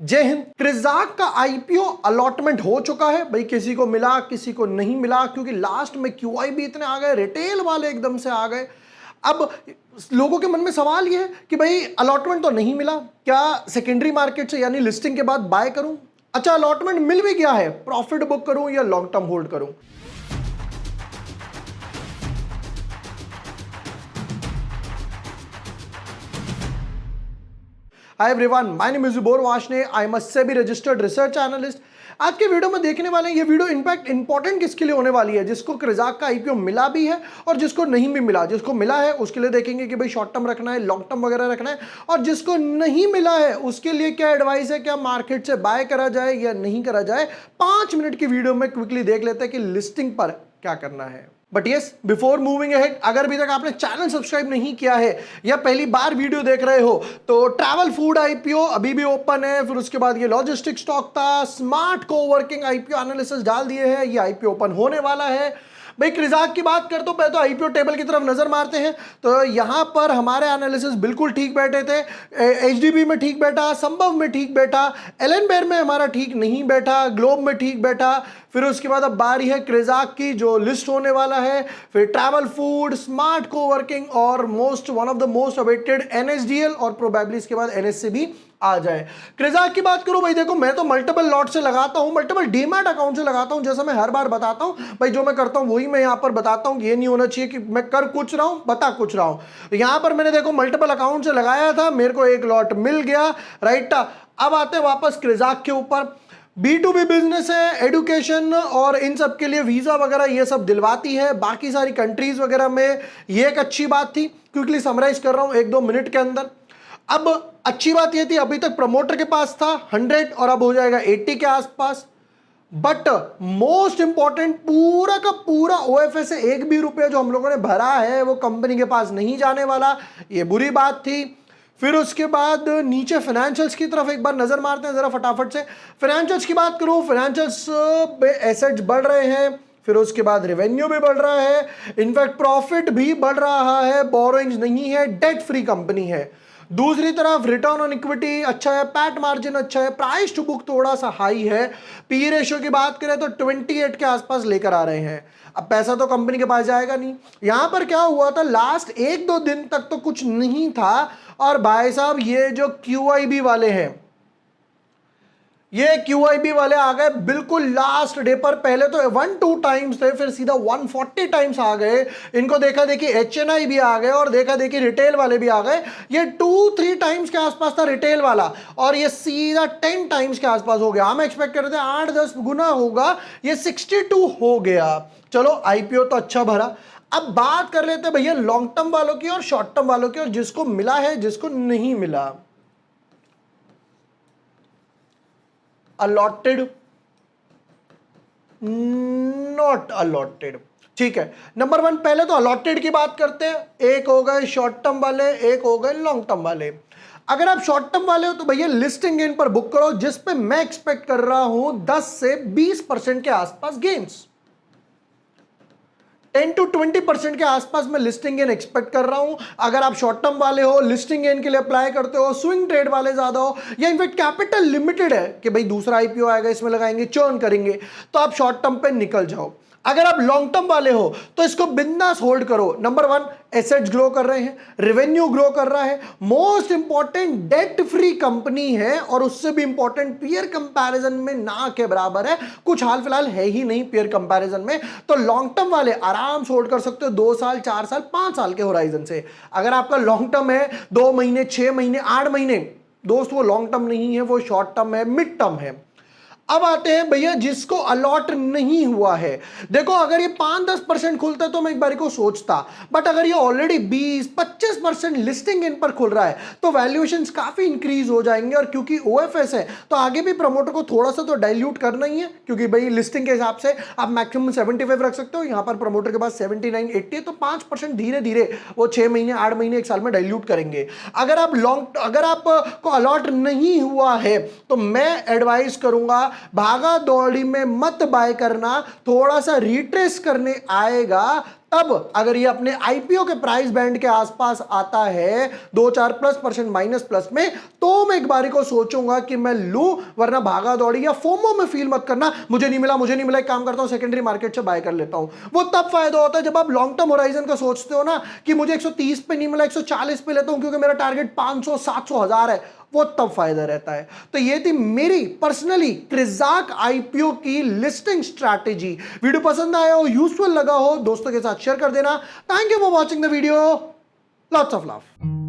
जय हिंद। क्रिजाक का IPO allotment हो चुका है भाई, किसी को मिला किसी को नहीं मिला, क्योंकि लास्ट में क्यूआई भी इतने आ गए, रिटेल वाले एकदम से आ गए। अब लोगों के मन में सवाल यह है कि भाई अलॉटमेंट तो नहीं मिला, क्या सेकेंडरी मार्केट से यानी लिस्टिंग के बाद बाय करूं? अच्छा अलॉटमेंट मिल भी गया है, प्रॉफिट बुक करूं या लॉन्ग टर्म होल्ड करूं? Hi everyone, my name is Jubor Washne, I am a SEBI registered research analyst. आज के वीडियो में देखने वाले हैं, ये वीडियो इनफैक्ट इंपॉर्टेंट किसके लिए होने वाली है? जिसको क्रिजाक का आईपीओ मिला भी है और जिसको नहीं भी मिला। जिसको मिला है उसके लिए देखेंगे कि भाई शॉर्ट टर्म रखना है, लॉन्ग टर्म वगैरह रखना है, और जिसको नहीं मिला है उसके लिए क्या एडवाइस है, क्या मार्केट से बाय करा जाए या नहीं करा जाए। 5 मिनट की वीडियो में क्विकली देख लेते हैं कि लिस्टिंग पर क्या करना है। But yes, before moving ahead, अगर अभी तक आपने चैनल सब्सक्राइब नहीं किया है या पहली बार वीडियो देख रहे हो तो ट्रैवल फूड आईपीओ अभी भी ओपन है। फिर उसके बाद ये लॉजिस्टिक स्टॉक था, स्मार्ट कोवर्किंग आईपीओ एनालिसिस डाल दिए हैं, ये आईपीओ ओपन होने वाला है। भाई क्रिजाक की बात करते पहले तो आईपीओ टेबल की तरफ नजर मारते हैं तो यहां पर हमारे एनालिसिस बिल्कुल ठीक बैठे थे। एचडीबी में ठीक बैठा, संभव में ठीक बैठा, एलन बेयर में हमारा ठीक नहीं बैठा, ग्लोब में ठीक बैठा। फिर उसके बाद अब बारी है क्रिजाक की जो लिस्ट होने वाला है। फिर ट्रैवल फूड, स्मार्ट कोवर्किंग और one of the most awaited NSDL, और प्रोबेबली इसके बाद एनएससी भी आ जाए। क्रिजाक की बात करूं भाई, देखो मैं तो मल्टीपल लॉट से लगाता हूं, मल्टीपल डीमैट अकाउंट से लगाता हूं, जैसा मैं हर बार बताता हूं भाई। जो मैं करता हूं वही मैं यहां पर बताता हूं, ये नहीं होना चाहिए कि मैं कर कुछ रहा हूं बता कुछ रहा हूं। यहां पर मैंने देखो मल्टीपल अकाउंट से लगाया था, मेरे को एक लॉट मिल गया, राइट। अब आते हैं वापस क्रिजाक के ऊपर। B2B बिजनेस है, एडुकेशन और इन सब के लिए वीजा वगैरह ये सब दिलवाती है, बाकी सारी कंट्रीज वगैरह में। ये एक अच्छी बात थी, क्विकली समराइज कर रहा हूं 1-2 मिनट के अंदर। अब अच्छी बात यह थी, अभी तक प्रमोटर के पास था 100 और अब हो जाएगा 80 के आसपास। बट मोस्ट इंपॉर्टेंट, पूरा का पूरा ओएफएस से एक भी रुपया जो हम लोगों ने भरा है वो कंपनी के पास नहीं जाने वाला, ये बुरी बात थी। फिर उसके बाद नीचे फाइनेंशियल्स की तरफ एक बार नजर मारते हैं जरा फटाफट से। फाइनेंशियल्स की बात करूं, फाइनेंशियल्स पे एसेट्स बढ़ रहे हैं, फिर उसके बाद रेवेन्यू भी बढ़ रहा है, इनफैक्ट प्रॉफिट भी बढ़ रहा है, बोरोइंग्स नहीं है, डेट फ्री कंपनी है। दूसरी तरफ रिटर्न ऑन इक्विटी अच्छा है, पैट मार्जिन अच्छा है, प्राइस टू बुक थोड़ा सा हाई है। पी रेशियो की बात करें तो 28 के आसपास लेकर आ रहे हैं। अब पैसा तो कंपनी के पास जाएगा नहीं। यहां पर क्या हुआ था, लास्ट 1-2 दिन तक तो कुछ नहीं था, और भाई साहब ये जो क्यूआईबी वाले हैं, ये क्यूआईबी वाले आ गए बिल्कुल लास्ट डे पर। पहले तो 1-2 टाइम्स थे, फिर सीधा 140 टाइम्स आ गए। इनको देखा देखी एचएनआई भी आ गए और देखा देखी रिटेल वाले भी आ गए। ये 2-3 टाइम्स के आसपास था रिटेल वाला, और ये सीधा 10 टाइम्स के आसपास हो गया। हम एक्सपेक्ट कर रहे थे 8-10 गुना होगा, ये 62 हो गया। चलो आईपीओ तो अच्छा भरा। अब बात कर लेते भैया लॉन्ग टर्म वालों की और शॉर्ट टर्म वालों की, और जिसको मिला है जिसको नहीं मिला। अलॉटेड, नॉट अलॉटेड, ठीक है। नंबर 1, पहले तो अलॉटेड की बात करते हैं। एक हो गए शॉर्ट टर्म वाले, एक हो गए लॉन्ग टर्म वाले। अगर आप शॉर्ट टर्म वाले हो तो भैया लिस्टिंग गेन पर बुक करो, जिस पे मैं एक्सपेक्ट कर रहा हूं 10 से 20% के आसपास गेन्स। 10 to 20% के आसपास मैं लिस्टिंग गेन एक्सपेक्ट कर रहा हूं। अगर आप शॉर्ट टर्म वाले हो, लिस्टिंग गेन के लिए अप्लाई करते हो, स्विंग ट्रेड वाले ज्यादा हो, या इनफैक्ट कैपिटल लिमिटेड है कि भाई दूसरा आईपीओ आएगा इसमें लगाएंगे, चर्न करेंगे, तो आप शॉर्ट टर्म पे निकल जाओ। अगर आप लॉन्ग टर्म वाले हो तो इसको बिंदास होल्ड करो। नंबर 1, एसेट्स ग्रो कर रहे हैं, रेवेन्यू ग्रो कर रहा है, most important debt free company है, और उससे भी इंपॉर्टेंट पीयर कंपैरिजन में ना के बराबर है, कुछ हाल फिलहाल है ही नहीं पीयर कंपैरिजन में। तो लॉन्ग टर्म वाले आराम से होल्ड कर सकते हो 2 साल, 4 साल, 5 साल के होराइजन से। अगर आपका लॉन्ग टर्म है 2 महीने, 6 महीने, 8 महीने, दोस्त वो लॉन्ग टर्म नहीं है, वो शॉर्ट टर्म है, मिड टर्म है। अब आते हैं भैया जिसको अलॉट नहीं हुआ है। देखो अगर ये 5-10% खुलता है तो मैं एक बार को सोचता, बट अगर ये ऑलरेडी 20-25% लिस्टिंग इन पर खुल रहा है तो वैल्यूएशंस काफी इंक्रीज हो जाएंगे। और क्योंकि ओएफएस है तो आगे भी प्रमोटर को थोड़ा सा तो डाइल्यूट करना ही है, क्योंकि भाई लिस्टिंग के हिसाब से आप मैक्सिमम 75 रख सकते हो, यहां पर प्रमोटर के पास 79-80 है, तो 5% धीरे धीरे वो 6 महीने, 8 महीने, 1 साल में डाइल्यूट करेंगे। अगर आपको अलॉट नहीं हुआ है तो मैं एडवाइस करूंगा भागा दौड़ी में मत बाय करना, थोड़ा सा रिट्रेस करने आएगा तब अगर ये अपने आईपीओ के प्राइस बैंड के आसपास आता है 2-4% माइनस प्लस में, तो मैं एक बारी को सोचूंगा कि मैं लूं, वरना भागा दौड़ी या फोमो में फील मत करना, मुझे नहीं मिला, एक काम करता हूं सेकेंडरी मार्केट से बाय कर लेता हूं। वो तब फायदा होता है जब आप लॉन्ग टर्म होराइजन का सोचते हो ना कि मुझे 130 पे नहीं मिला 140 पे लेता हूं क्योंकि मेरा टारगेट 500, 700, 1000 है, वो तब फायदा रहता है। तो ये थी मेरी पर्सनली क्रिजाक आईपीओ की लिस्टिंग स्ट्रैटेजी। वीडियो पसंद आया हो, यूजफुल लगा हो, दोस्तों के साथ शेयर कर देना। Thank you for watching the video, lots of love.